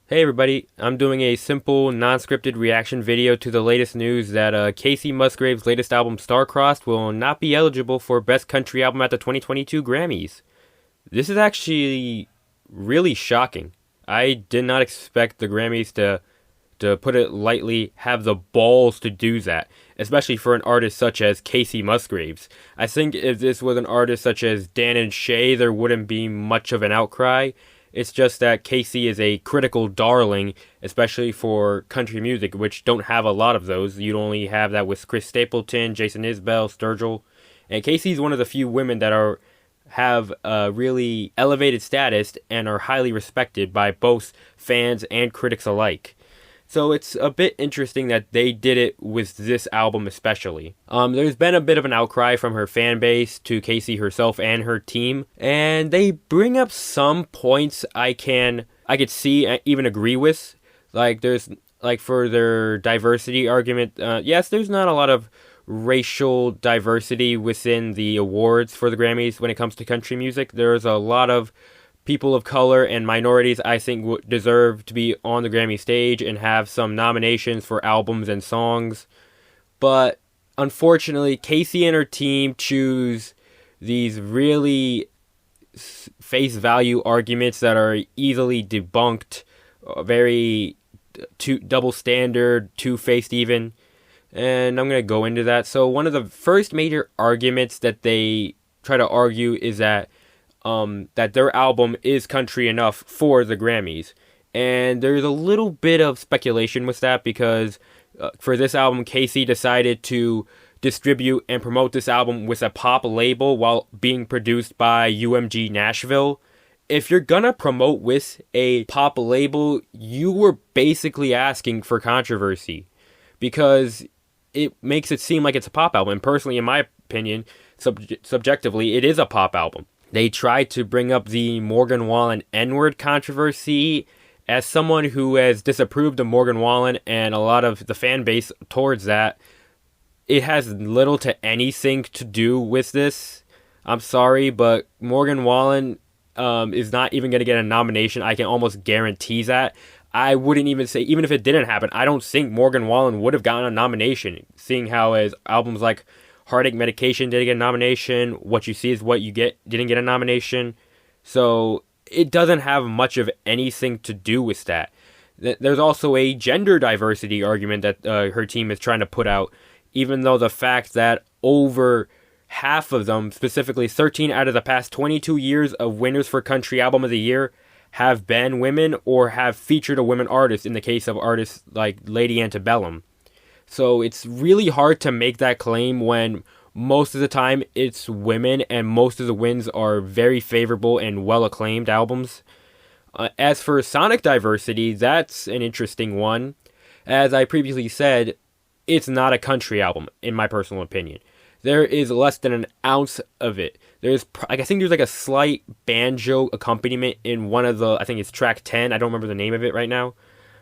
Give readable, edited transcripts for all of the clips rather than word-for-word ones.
Hey everybody, I'm doing a simple, non-scripted reaction video to the latest news that Kacey Musgraves' latest album Star-Crossed will not be eligible for Best Country Album at the 2022 Grammys. This is actually really shocking. I did not expect the Grammys to put it lightly, have the balls to do that, especially for an artist such as Kacey Musgraves. I think if this was an artist such as Dan and Shay, there wouldn't be much of an outcry. It's just that Kacey is a critical darling, especially for country music, which don't have a lot of those. You'd only have that with Chris Stapleton, Jason Isbell, Sturgill. And Kacey's one of the few women that have a really elevated status and are highly respected by both fans and critics alike. So it's a bit interesting that they did it with this album especially. There's been a bit of an outcry from her fan base to Kacey herself and her team, and they bring up some points I could see and even agree with. For their diversity argument, yes, there's not a lot of racial diversity within the awards for the Grammys when it comes to country music. There's a lot of people of color and minorities I think deserve to be on the Grammy stage and have some nominations for albums and songs. But unfortunately, Kacey and her team choose these really face value arguments that are easily debunked, very double standard, two-faced even. And I'm going to go into that. So one of the first major arguments that they try to argue is that their album is country enough for the Grammys. And there's a little bit of speculation with that because for this album, Kacey decided to distribute and promote this album with a pop label while being produced by UMG Nashville. If you're gonna promote with a pop label, you were basically asking for controversy because it makes it seem like it's a pop album. And personally, in my opinion, subjectively, it is a pop album. They tried to bring up the Morgan Wallen N-word controversy. As someone who has disapproved of Morgan Wallen and a lot of the fan base towards that, it has little to anything to do with this. I'm sorry, but Morgan Wallen is not even going to get a nomination. I can almost guarantee that. I wouldn't even say, even if it didn't happen, I don't think Morgan Wallen would have gotten a nomination, seeing how as albums like Heartache Medication didn't get a nomination, What You See Is What You Get didn't get a nomination. So it doesn't have much of anything to do with that. There's also a gender diversity argument that her team is trying to put out, even though the fact that over half of them, specifically 13 out of the past 22 years of winners for Country Album of the Year, have been women or have featured a women artist, in the case of artists like Lady Antebellum. So it's really hard to make that claim when most of the time it's women and most of the wins are very favorable and well-acclaimed albums. As for sonic diversity, that's an interesting one. As I previously said, it's not a country album, in my personal opinion. There is less than an ounce of it. I think there's like a slight banjo accompaniment in one of I think it's track 10. I don't remember the name of it right now.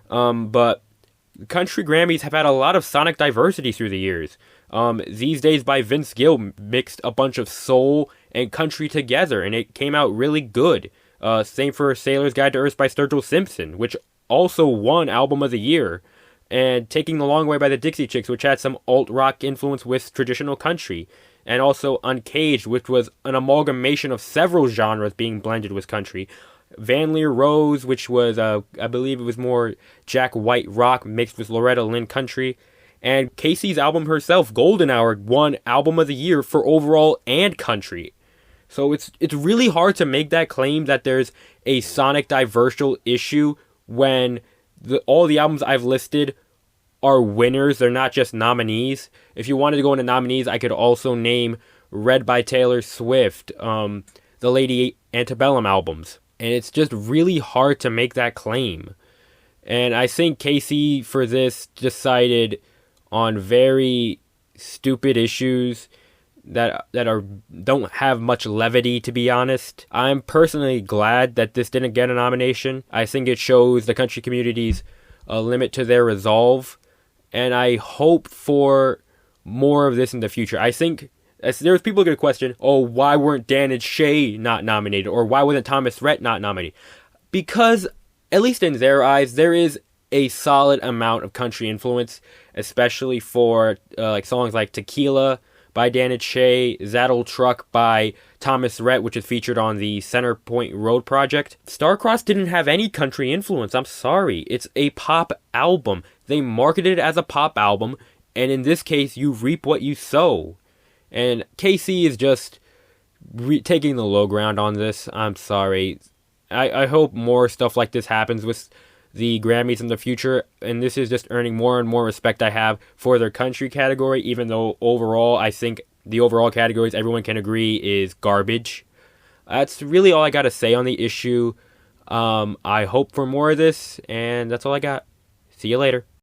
But country Grammys have had a lot of sonic diversity through the years. These Days by Vince Gill mixed a bunch of soul and country together, and it came out really good. Same for Sailor's Guide to Earth by Sturgill Simpson, which also won Album of the Year. And Taking the Long Way by the Dixie Chicks, which had some alt-rock influence with traditional country. And also Uncaged, which was an amalgamation of several genres being blended with country. Van Leer Rose, which was, I believe it was more Jack White rock mixed with Loretta Lynn country. And Kacey's album herself, Golden Hour, won Album of the Year for overall and country. So it's really hard to make that claim that there's a sonic diversal issue when all the albums I've listed are winners. They're not just nominees. If you wanted to go into nominees, I could also name Red by Taylor Swift, the Lady Antebellum albums. And it's just really hard to make that claim. And I think Kacey, for this, decided on very stupid issues that don't have much levity, to be honest. I'm personally glad that this didn't get a nomination. I think it shows the country community's limit to their resolve. And I hope for more of this in the future. I think there's people going to question, oh, why weren't Dan and Shay not nominated? Or why wasn't Thomas Rhett not nominated? Because at least in their eyes, there is a solid amount of country influence, especially for like songs like Tequila by Dan and Shay, That Old Truck by Thomas Rhett, which is featured on the Center Point Road project. Starcrossed didn't have any country influence. I'm sorry. It's a pop album. They marketed it as a pop album, and in this case, you reap what you sow. And Kacey is just taking the low ground on this. I'm sorry. I hope more stuff like this happens with the Grammys in the future, and this is just earning more and more respect I have for their country category, even though overall I think the overall categories everyone can agree is garbage. That's really all I got to say on the issue. I hope for more of this, and that's all I got. See you later.